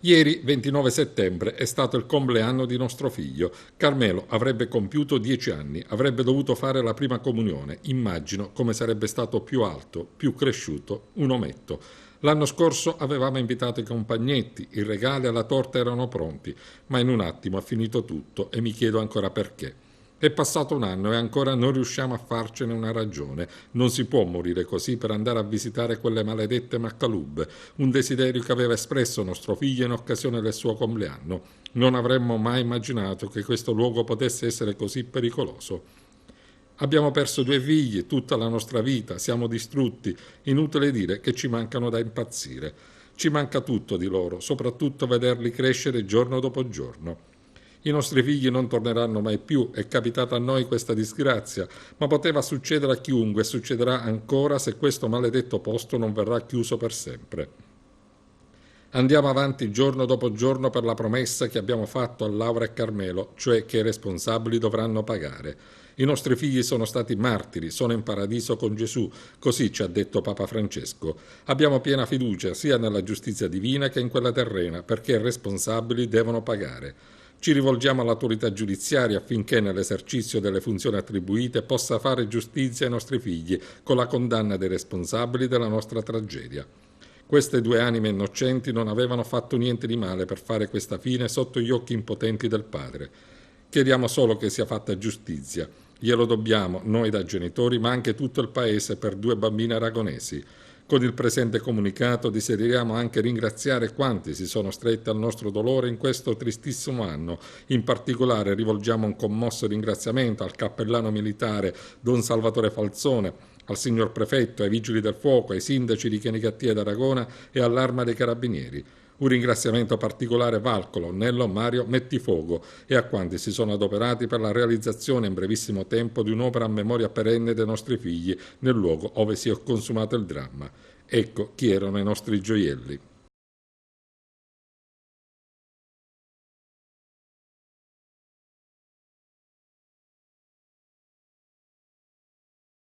Ieri, 29 settembre, è stato il compleanno di nostro figlio. Carmelo avrebbe compiuto 10 anni, avrebbe dovuto fare la prima comunione. Immagino come sarebbe stato più alto, più cresciuto, un ometto. L'anno scorso avevamo invitato i compagnetti, i regali e la torta erano pronti, ma in un attimo è finito tutto e mi chiedo ancora perché. È passato un anno e ancora non riusciamo a farcene una ragione. Non si può morire così per andare a visitare quelle maledette Maccalub, un desiderio che aveva espresso nostro figlio in occasione del suo compleanno. Non avremmo mai immaginato che questo luogo potesse essere così pericoloso. Abbiamo perso 2 figli, tutta la nostra vita, siamo distrutti. Inutile dire che ci mancano da impazzire. Ci manca tutto di loro, soprattutto vederli crescere giorno dopo giorno. I nostri figli non torneranno mai più, è capitata a noi questa disgrazia, ma poteva succedere a chiunque e succederà ancora se questo maledetto posto non verrà chiuso per sempre. Andiamo avanti giorno dopo giorno per la promessa che abbiamo fatto a Laura e Carmelo, cioè che i responsabili dovranno pagare. I nostri figli sono stati martiri, sono in paradiso con Gesù, così ci ha detto Papa Francesco. Abbiamo piena fiducia sia nella giustizia divina che in quella terrena, perché i responsabili devono pagare. Ci rivolgiamo all'autorità giudiziaria affinché nell'esercizio delle funzioni attribuite possa fare giustizia ai nostri figli con la condanna dei responsabili della nostra tragedia. Queste 2 anime innocenti non avevano fatto niente di male per fare questa fine sotto gli occhi impotenti del padre. Chiediamo solo che sia fatta giustizia. Glielo dobbiamo, noi da genitori, ma anche tutto il paese per 2 bambine aragonesi. Con il presente comunicato desideriamo anche ringraziare quanti si sono stretti al nostro dolore in questo tristissimo anno. In particolare rivolgiamo un commosso ringraziamento al cappellano militare Don Salvatore Falzone, al signor prefetto, ai vigili del fuoco, ai sindaci di Canicattì ed Aragona e all'Arma dei Carabinieri. Un ringraziamento particolare va al colonnello Mario Mettifogo e a quanti si sono adoperati per la realizzazione in brevissimo tempo di un'opera a memoria perenne dei nostri figli nel luogo dove si è consumato il dramma. Ecco chi erano i nostri gioielli.